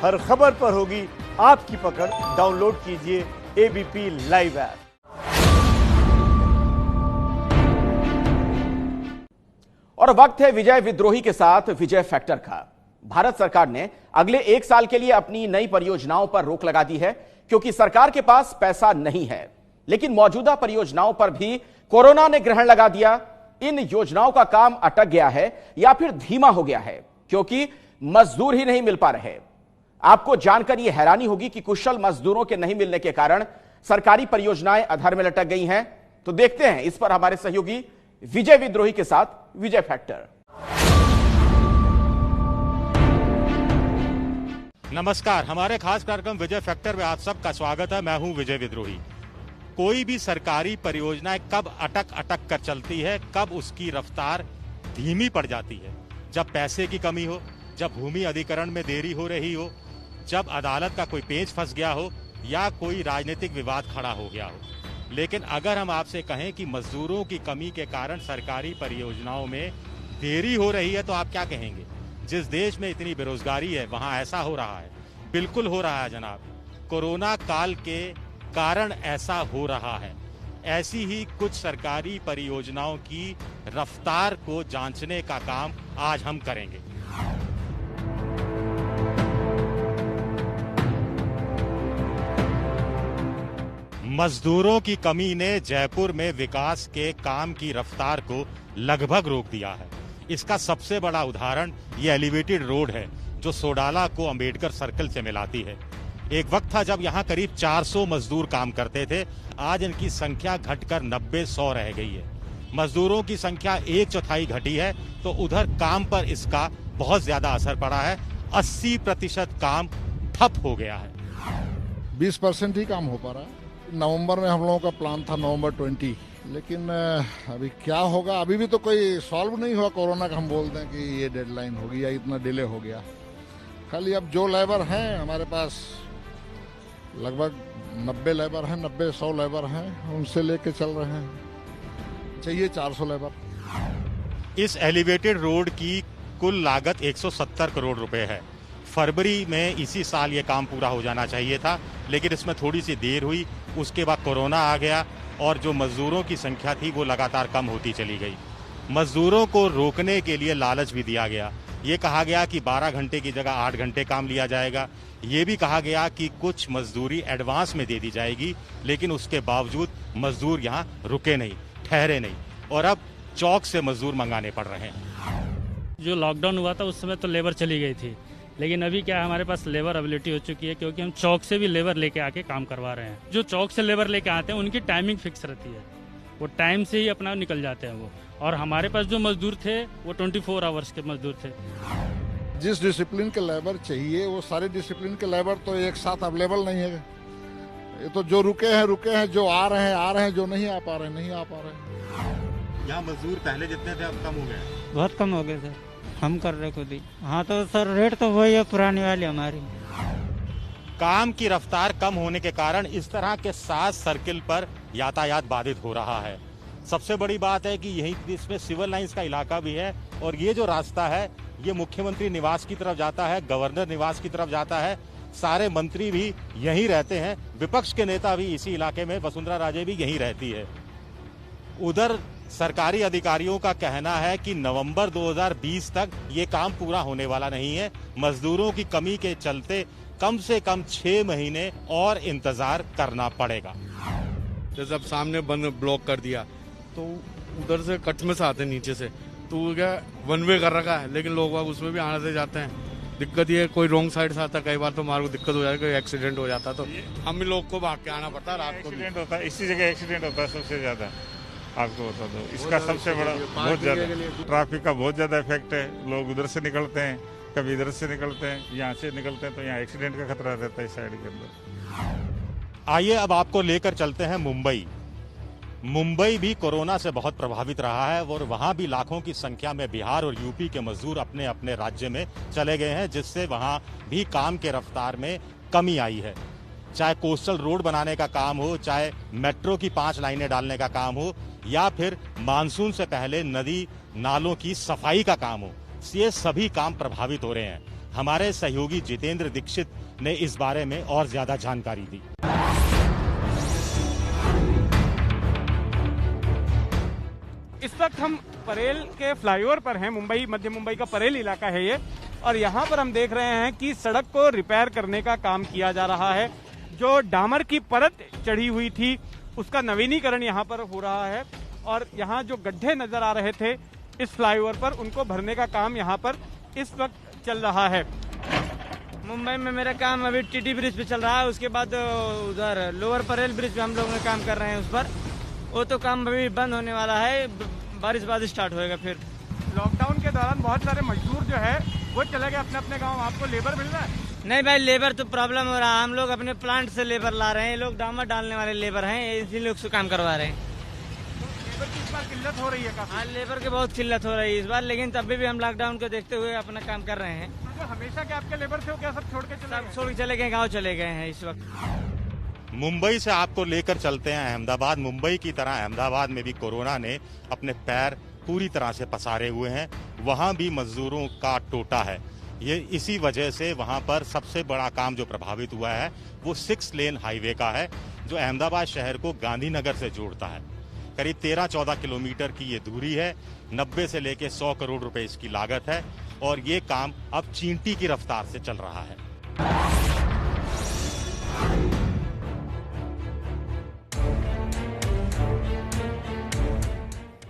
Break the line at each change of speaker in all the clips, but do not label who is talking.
हर खबर पर होगी आपकी पकड़। डाउनलोड कीजिए एबीपी लाइव ऐप।
और वक्त है विजय विद्रोही के साथ विजय फैक्टर का। भारत सरकार ने अगले 1 साल के लिए अपनी नई परियोजनाओं पर रोक लगा दी है, क्योंकि सरकार के पास पैसा नहीं है। लेकिन मौजूदा परियोजनाओं पर भी कोरोना ने ग्रहण लगा दिया। इन योजनाओं का काम अटक गया है या फिर धीमा हो गया है, क्योंकि मजदूर ही नहीं मिल पा रहे। आपको जानकर यह हैरानी होगी कि कुशल मजदूरों के नहीं मिलने के कारण सरकारी परियोजनाएं अधर में लटक गई हैं। तो देखते हैं इस पर हमारे सहयोगी विजय विद्रोही के साथ विजय फैक्टर।
नमस्कार, हमारे खास कार्यक्रम विजय फैक्टर में आप सबका स्वागत है। मैं हूं विजय विद्रोही। कोई भी सरकारी परियोजनाएं कब अटक कर चलती है, कब उसकी रफ्तार धीमी पड़ जाती है? जब पैसे की कमी हो, जब भूमि अधिग्रहण में देरी हो रही हो, जब अदालत का कोई पेच फंस गया हो या कोई राजनीतिक विवाद खड़ा हो गया हो। लेकिन अगर हम आपसे कहें कि मजदूरों की कमी के कारण सरकारी परियोजनाओं में देरी हो रही है, तो आप क्या कहेंगे? जिस देश में इतनी बेरोजगारी है वहां ऐसा हो रहा है? बिल्कुल हो रहा है जनाब। कोरोना काल के कारण ऐसा हो रहा है। ऐसी ही कुछ सरकारी परियोजनाओं की रफ्तार को जांचने का काम आज हम करेंगे। मजदूरों की कमी ने जयपुर में विकास के काम की रफ्तार को लगभग रोक दिया है। इसका सबसे बड़ा उदाहरण ये एलिवेटेड रोड है, जो सोडाला को अंबेडकर सर्कल से मिलाती है। एक वक्त था जब यहाँ करीब 400 मजदूर काम करते थे। आज इनकी संख्या घटकर 90-100 रह गई है। मजदूरों की संख्या 1/4 घटी है, तो उधर काम पर इसका बहुत ज्यादा असर पड़ा है। 80% काम ठप हो गया है।
20% ही काम हो पा रहा है। नवंबर में हम लोगों का प्लान था नवंबर 20, लेकिन अभी क्या होगा अभी भी तो कोई सॉल्व नहीं हुआ। कोरोना का हम बोलते हैं कि ये डेडलाइन होगी या इतना डिले हो गया। खाली अब जो लेबर हैं हमारे पास लगभग 90 लेबर हैं, 90-100 लेबर हैं, उनसे लेके चल रहे हैं। चाहिए 400 लेबर।
इस एलिवेटेड रोड की कुल लागत 170 करोड़ रुपए है। फरवरी में इसी साल ये काम पूरा हो जाना चाहिए था, लेकिन इसमें थोड़ी सी देर हुई। उसके बाद कोरोना आ गया और जो मजदूरों की संख्या थी वो लगातार कम होती चली गई। मजदूरों को रोकने के लिए लालच भी दिया गया। ये कहा गया कि 12 घंटे की जगह 8 घंटे काम लिया जाएगा। ये भी कहा गया कि कुछ मजदूरी एडवांस में दे दी जाएगी, लेकिन उसके बावजूद मजदूर यहाँ रुके नहीं, ठहरे नहीं, और अब चौक से मजदूर मंगाने पड़ रहे हैं।
जो लॉकडाउन हुआ था उस समय तो लेबर चली गई थी, लेकिन अभी क्या हमारे पास लेबर अवेलेबिलिटी हो चुकी है, क्योंकि हम चौक से भी लेबर लेके आके काम करवा रहे हैं। जो चौक से लेबर लेके आते हैं उनकी टाइमिंग फिक्स रहती है, वो टाइम से ही अपना निकल जाते हैं वो। और हमारे पास जो मजदूर थे वो 24 आवर्स के मजदूर थे।
जिस डिसिप्लिन के लेबर चाहिए वो सारे डिसिप्लिन के लेबर तो एक साथ अवेलेबल नहीं है। ये तो जो रुके हैं, जो आ रहे हैं, जो नहीं आ पा रहे नहीं आ पा रहे।
यहाँ मजदूर पहले जितने थे अब कम हो गए?
बहुत कम हो गए सर, हम कर रहे खुद ही। हाँ तो सर रेट तो वही है पुरानी वाली हमारी।
काम की रफ्तार कम होने के कारण इस तरह के 7 सर्किल पर यातायात बाधित हो रहा है। सबसे बड़ी बात है कि यही इसमें सिविल लाइंस का इलाका भी है, और ये जो रास्ता है ये मुख्यमंत्री निवास की तरफ जाता है, गवर्नर निवास की तरफ जाता है। सारे मंत्री भी यहीं रहते हैं, विपक्ष के नेता भी इसी इलाके में, वसुंधरा राजे भी यहीं रहती है। उधर सरकारी अधिकारियों का कहना है कि नवंबर 2020 तक ये काम पूरा होने वाला नहीं है। मजदूरों की कमी के चलते कम से कम 6 महीने और इंतजार करना पड़ेगा।
जैसे अब सामने बंद ब्लॉक कर दिया तो उधर से कट में से आते नीचे से, तो क्या 1 वे कर रखा है, लेकिन लोग उसमें भी आने से जाते हैं। दिक्कत ये कोई रॉन्ग साइड से आता है, कई बार तो हमारे को दिक्कत हो जाती है, कोई एक्सीडेंट हो जाता है तो हम ही लोग को भाग के आना पड़ता है। रात को
एक्सीडेंट होता है, इसी जगह एक्सीडेंट होता है सबसे ज्यादा। आपको बता दो, इसका सबसे बड़ा बहुत ज्यादा ट्रैफिक का बहुत ज्यादा इफेक्ट है। लोग उधर से निकलते हैं, कभी इधर से निकलते हैं, यहाँ से निकलते हैं, तो यहाँ एक्सीडेंट का खतरा रहता है इस साइड के अंदर।
आइए अब आपको लेकर चलते हैं मुंबई। मुंबई भी कोरोना से बहुत प्रभावित रहा है, और वहां भी लाखों की संख्या में बिहार और यूपी के मजदूर अपने अपने राज्य में चले गए हैं, जिससे वहां भी काम के रफ्तार में कमी आई है। चाहे कोस्टल रोड बनाने का काम हो, चाहे मेट्रो की 5 लाइनें डालने का काम हो, या फिर मानसून से पहले नदी नालों की सफाई का काम हो, ये सभी काम प्रभावित हो रहे हैं। हमारे सहयोगी जितेंद्र दीक्षित ने इस बारे में और ज्यादा जानकारी दी।
इस वक्त हम परेल के फ्लाईओवर पर हैं। मुंबई, मध्य मुंबई का परेल इलाका है ये, और यहाँ पर हम देख रहे हैं कि सड़क को रिपेयर करने का काम किया जा रहा है। जो डामर की परत चढ़ी हुई थी उसका नवीनीकरण यहाँ पर हो रहा है, और यहाँ जो गड्ढे नजर आ रहे थे इस फ्लाईओवर पर, उनको भरने का काम यहाँ पर इस वक्त चल रहा है।
मुंबई में मेरा काम अभी टीटी ब्रिज पे चल रहा है, उसके बाद उधर लोअर परेल ब्रिज पे हम लोग काम कर रहे हैं। उस पर वो तो काम अभी बंद होने वाला है, बारिश बाद स्टार्ट होएगा। फिर
लॉकडाउन के दौरान बहुत सारे मजदूर जो है वो चले गए अपने अपने गाँव। आपको लेबर मिल रहा है?
नहीं भाई, लेबर तो प्रॉब्लम हो रहा है। हम लोग अपने प्लांट से लेबर ला रहे हैं, लोग डामर डालने वाले लेबर हैं, इसी लोग से काम करवा रहे हैं।
लेबर की इस बार किल्लत हो रही है काफी?
हाँ, लेबर की बहुत किल्लत हो रही है इस बार, लेकिन तब भी हम लॉकडाउन को देखते हुए अपना काम कर रहे हैं।
तो हमेशा के आपके लेबर थे वो क्या सब छोड़ के
चले गए, गाँव चले गए हैं इस वक्त।
मुंबई से आपको लेकर चलते हैं अहमदाबाद। मुंबई की तरह अहमदाबाद में भी कोरोना ने अपने पैर पूरी तरह से पसारे हुए हैं। वहां भी मजदूरों का टोटा है। ये इसी वजह से वहां पर सबसे बड़ा काम जो प्रभावित हुआ है वो 6 लेन हाईवे का है, जो अहमदाबाद शहर को गांधीनगर से जोड़ता है। करीब 13-14 किलोमीटर की ये दूरी है। 90 से लेकर 100 करोड़ रुपए इसकी लागत है, और ये काम अब चींटी की रफ्तार से चल रहा है।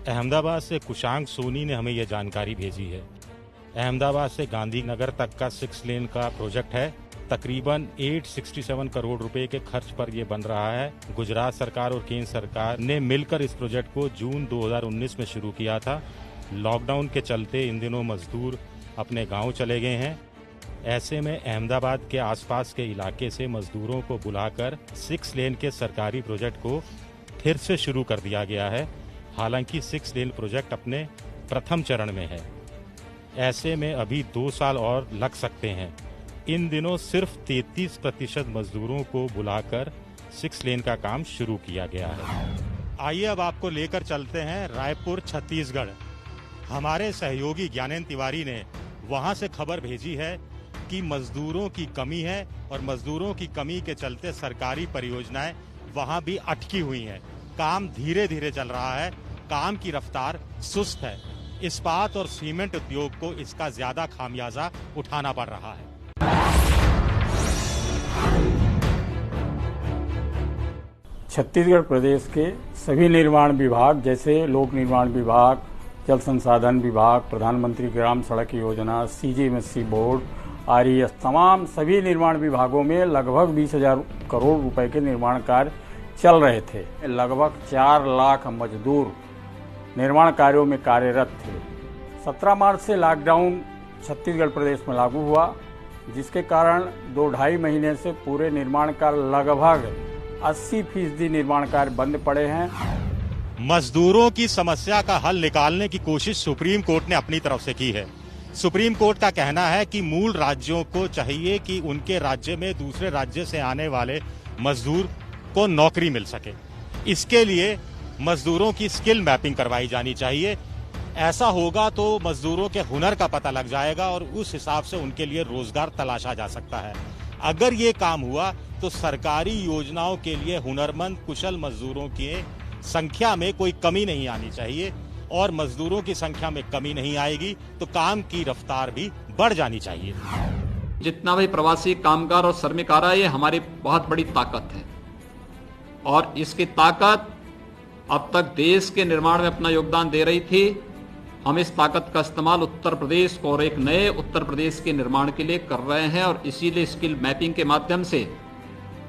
अहमदाबाद से कुशांक सोनी ने हमें यह जानकारी भेजी है। अहमदाबाद से गांधीनगर तक का 6 लेन का प्रोजेक्ट है। तकरीबन 867 करोड़ रुपए के खर्च पर यह बन रहा है। गुजरात सरकार और केंद्र सरकार ने मिलकर इस प्रोजेक्ट को जून 2019 में शुरू किया था। लॉकडाउन के चलते इन दिनों मजदूर अपने गांव चले गए हैं। ऐसे में अहमदाबाद के आसपास के इलाके से मजदूरों को बुलाकर 6 लेन के सरकारी प्रोजेक्ट को फिर से शुरू कर दिया गया है। हालांकि 6 लेन प्रोजेक्ट अपने प्रथम चरण में है। ऐसे में अभी 2 साल और लग सकते हैं। इन दिनों सिर्फ 33% मजदूरों को बुलाकर 6 लेन का काम शुरू किया गया है। आइए अब आपको लेकर चलते हैं रायपुर, छत्तीसगढ़। हमारे सहयोगी ज्ञानेंद्र तिवारी ने वहां से खबर भेजी है कि मजदूरों की कमी है, और मजदूरों की कमी के चलते सरकारी परियोजनाएं वहां भी अटकी हुई हैं। काम धीरे धीरे चल रहा है, काम की रफ्तार सुस्त है। इस्पात और सीमेंट उद्योग को इसका ज्यादा खामियाजा उठाना पड़ रहा है।
छत्तीसगढ़ प्रदेश के सभी निर्माण विभाग जैसे लोक निर्माण विभाग, जल संसाधन विभाग, प्रधानमंत्री ग्राम सड़क योजना, CGMSC बोर्ड, RES, तमाम सभी निर्माण विभागों में लगभग 20,000 करोड़ रुपए के निर्माण कार्य चल रहे थे। लगभग 4 लाख मजदूर निर्माण कार्यों में कार्यरत थे। 17 मार्च से लॉकडाउन छत्तीसगढ़ प्रदेश में लागू हुआ, जिसके कारण 2-2.5 महीने से पूरे निर्माण कार्य लगभग 80% निर्माण कार्य बंद पड़े हैं।
मजदूरों की समस्या का हल निकालने की कोशिश सुप्रीम कोर्ट ने अपनी तरफ से की है। सुप्रीम कोर्ट का कहना है कि मूल राज्यों को चाहिए कि उनके राज्य में दूसरे राज्य से आने वाले मजदूर को नौकरी मिल सके। इसके लिए मजदूरों की स्किल मैपिंग करवाई जानी चाहिए। ऐसा होगा तो मजदूरों के हुनर का पता लग जाएगा और उस हिसाब से उनके लिए रोजगार तलाशा जा सकता है। अगर ये काम हुआ तो सरकारी योजनाओं के लिए हुनरमंद कुशल मजदूरों की संख्या में कोई कमी नहीं आनी चाहिए, और मजदूरों की संख्या में कमी नहीं आएगी तो काम की रफ्तार भी बढ़ जानी चाहिए।
जितना भी प्रवासी कामगार और श्रमिक आ रहा है, ये हमारी बहुत बड़ी ताकत है, और इसकी ताकत अब तक देश के निर्माण में अपना योगदान दे रही थी। हम इस ताकत का इस्तेमाल उत्तर प्रदेश को और एक नए उत्तर प्रदेश के निर्माण के लिए कर रहे हैं, और इसीलिए स्किल मैपिंग के माध्यम से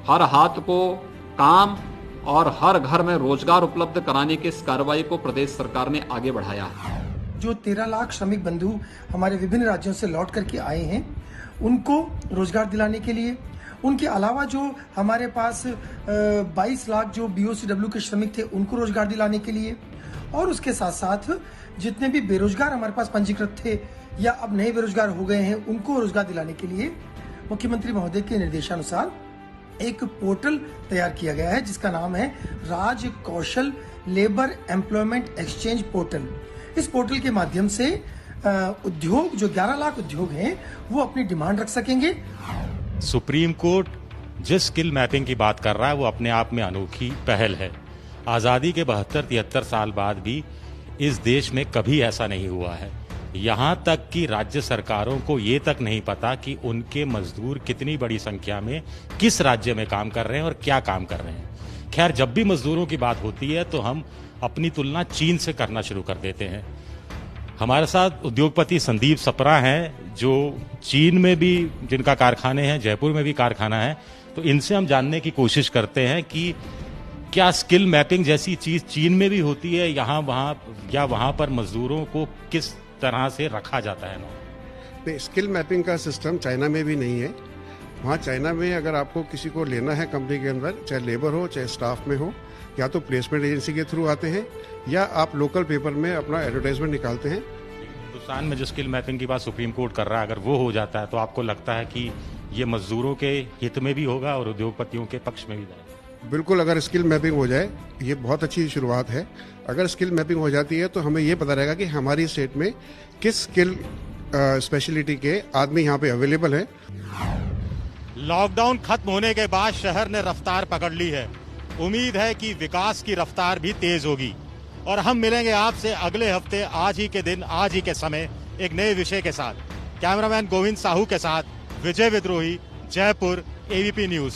हर हाथ को काम और हर घर में रोजगार उपलब्ध कराने की इस कार्रवाई को प्रदेश सरकार ने आगे बढ़ाया है।
जो 13 लाख श्रमिक बंधु हमारे विभिन्न राज्यों से लौट करके आए हैं, उनको रोजगार दिलाने के लिए, उनके अलावा जो हमारे पास 22 लाख जो BOCW के श्रमिक थे उनको रोजगार दिलाने के लिए, और उसके साथ साथ जितने भी बेरोजगार हमारे पास पंजीकृत थे या अब नए बेरोजगार हो गए हैं उनको रोजगार दिलाने के लिए मुख्यमंत्री महोदय के निर्देशानुसार एक पोर्टल तैयार किया गया है, जिसका नाम है राज कौशल लेबर एम्प्लॉयमेंट एक्सचेंज पोर्टल। इस पोर्टल के माध्यम से उद्योग जो 11 लाख उद्योग हैं वो अपनी डिमांड रख सकेंगे।
सुप्रीम कोर्ट जिस स्किल मैपिंग की बात कर रहा है वो अपने आप में अनोखी पहल है। आज़ादी के 72-73 साल बाद भी इस देश में कभी ऐसा नहीं हुआ है। यहाँ तक कि राज्य सरकारों को ये तक नहीं पता कि उनके मजदूर कितनी बड़ी संख्या में किस राज्य में काम कर रहे हैं और क्या काम कर रहे हैं। खैर, जब भी मजदूरों की बात होती है तो हम अपनी तुलना चीन से करना शुरू कर देते हैं। हमारे साथ उद्योगपति संदीप सप्रा हैं जो चीन में भी जिनका कारखाने हैं, जयपुर में भी कारखाना है। तो इनसे हम जानने की कोशिश करते हैं कि क्या स्किल मैपिंग जैसी चीज चीन में भी होती है या वहां पर मजदूरों को किस तरह से रखा जाता है।
नहीं, स्किल मैपिंग का सिस्टम चाइना में भी नहीं है। वहाँ चाइना में अगर आपको किसी को लेना है कंपनी के अंदर, चाहे लेबर हो चाहे स्टाफ में हो, या तो प्लेसमेंट एजेंसी के थ्रू आते हैं या आप लोकल पेपर में अपना एडवर्टाइजमेंट निकालते हैं।
हिंदुस्तान में जो स्किल मैपिंग की बात सुप्रीम कोर्ट कर रहा है, अगर वो हो जाता है तो आपको लगता है कि ये मजदूरों के हित में भी होगा और उद्योगपतियों के पक्ष में भी जाएगा?
बिल्कुल, अगर स्किल मैपिंग हो जाए ये बहुत अच्छी शुरुआत है। अगर स्किल मैपिंग हो जाती है तो हमें ये पता रहेगा कि हमारी स्टेट में किस स्किल स्पेशलिटी के आदमी यहाँ पे अवेलेबल है।
लॉकडाउन खत्म होने के बाद शहर ने रफ्तार पकड़ ली है। उम्मीद है कि विकास की रफ्तार भी तेज होगी और हम मिलेंगे आपसे अगले हफ्ते आज ही के दिन, आज ही के समय, एक नए विषय के साथ। कैमरामैन गोविंद साहू के साथ विजय विद्रोही, जयपुर, ABP न्यूज।